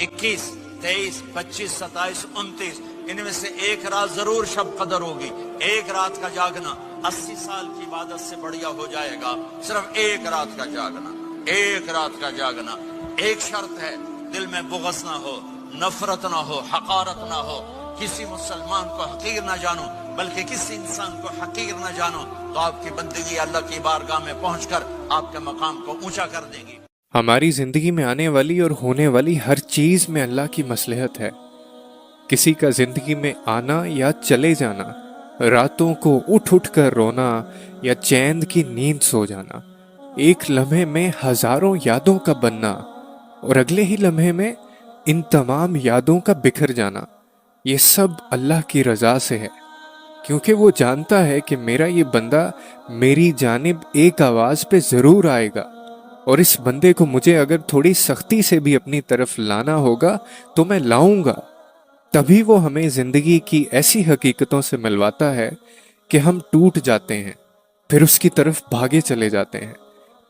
21, 23, 25, 27, 29 इनमें से एक रात जरूर शब कदर होगी। एक रात का जागना 80 साल की इबादत से बढ़िया हो जाएगा। सिर्फ एक रात का जागना, एक रात का जागना। एक शर्त है, दिल में बुग़्ज़ ना हो, नफरत ना हो, हकारत ना हो, किसी मुसलमान को हकीर ना जानो, बल्कि किसी इंसान को हकीर ना जानो, तो आपकी बंदगी अल्लाह की बारगाह में पहुंचकर आपके मकाम को ऊंचा कर देगी। हमारी ज़िंदगी में आने वाली और होने वाली हर चीज़ में अल्लाह की मसलहत है। किसी का ज़िंदगी में आना या चले जाना, रातों को उठ उठ कर रोना या चैन की नींद सो जाना, एक लम्हे में हज़ारों यादों का बनना और अगले ही लम्हे में इन तमाम यादों का बिखर जाना, ये सब अल्लाह की रज़ा से है। क्योंकि वो जानता है कि मेरा ये बंदा मेरी जानिब एक आवाज़ पे ज़रूर आएगा, और इस बंदे को मुझे अगर थोड़ी सख्ती से भी अपनी तरफ लाना होगा तो मैं लाऊंगा। तभी वो हमें ज़िंदगी की ऐसी हकीकतों से मिलवाता है कि हम टूट जाते हैं, फिर उसकी तरफ भागे चले जाते हैं,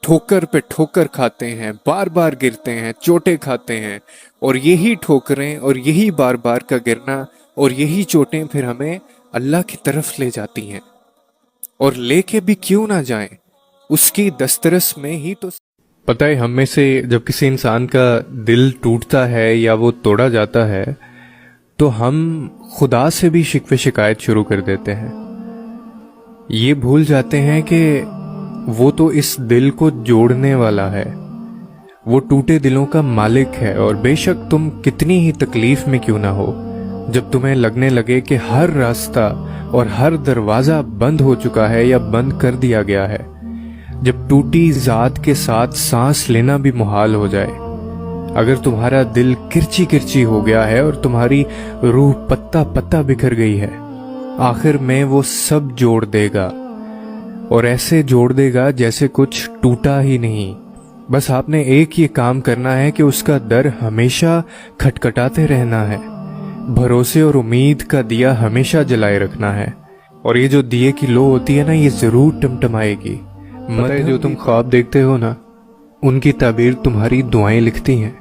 ठोकर पे ठोकर खाते हैं, बार बार गिरते हैं, चोटें खाते हैं, और यही ठोकरें और यही बार बार का गिरना और यही चोटें फिर हमें अल्लाह की तरफ ले जाती हैं। और लेके भी क्यों ना जाएं, उसकी दस्तरस में ही तो। पता है, हम में से जब किसी इंसान का दिल टूटता है या वो तोड़ा जाता है तो हम खुदा से भी शिकवे शिकायत शुरू कर देते हैं। ये भूल जाते हैं कि वो तो इस दिल को जोड़ने वाला है, वो टूटे दिलों का मालिक है। और बेशक तुम कितनी ही तकलीफ में क्यों ना हो, जब तुम्हें लगने लगे कि हर रास्ता और हर दरवाज़ा बंद हो चुका है या बंद कर दिया गया है, जब टूटी ज़ात के साथ सांस लेना भी मुहाल हो जाए, अगर तुम्हारा दिल किरची किरची हो गया है और तुम्हारी रूह पत्ता पत्ता बिखर गई है, आखिर में वो सब जोड़ देगा, और ऐसे जोड़ देगा जैसे कुछ टूटा ही नहीं। बस आपने एक ये काम करना है कि उसका दर हमेशा खटखटाते रहना है, भरोसे और उम्मीद का दिया हमेशा जलाए रखना है। और ये जो दिए की लो होती है ना, ये जरूर टमटमाएगी। मतलब जो तुम ख्वाब देखते हो ना, उनकी ताबीर तुम्हारी दुआएं लिखती हैं।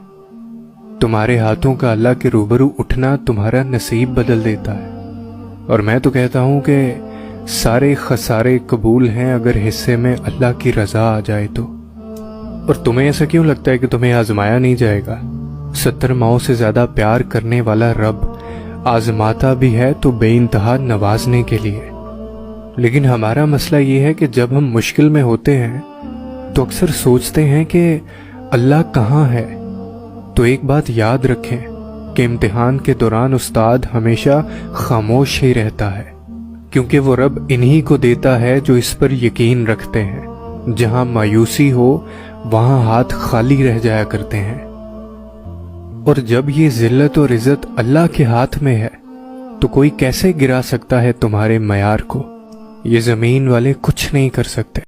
तुम्हारे हाथों का अल्लाह के रूबरू उठना तुम्हारा नसीब बदल देता है। और मैं तो कहता हूं कि सारे खसारे कबूल हैं अगर हिस्से में अल्लाह की रजा आ जाए तो। और तुम्हें ऐसा क्यों लगता है कि तुम्हें आजमाया नहीं जाएगा? 70 माओं से ज्यादा प्यार करने वाला रब आजमाता भी है तो बेइंतहा नवाजने के लिए। लेकिन हमारा मसला ये है कि जब हम मुश्किल में होते हैं तो अक्सर सोचते हैं कि अल्लाह कहाँ है। तो एक बात याद रखें कि इम्तिहान के दौरान उस्ताद हमेशा खामोश ही रहता है, क्योंकि वो रब इन्हीं को देता है जो इस पर यकीन रखते हैं। जहां मायूसी हो वहां हाथ खाली रह जाया करते हैं। और जब ये जिल्लत और इज्जत अल्लाह के हाथ में है तो कोई कैसे गिरा सकता है तुम्हारे मयार को? ये जमीन वाले कुछ नहीं कर सकते।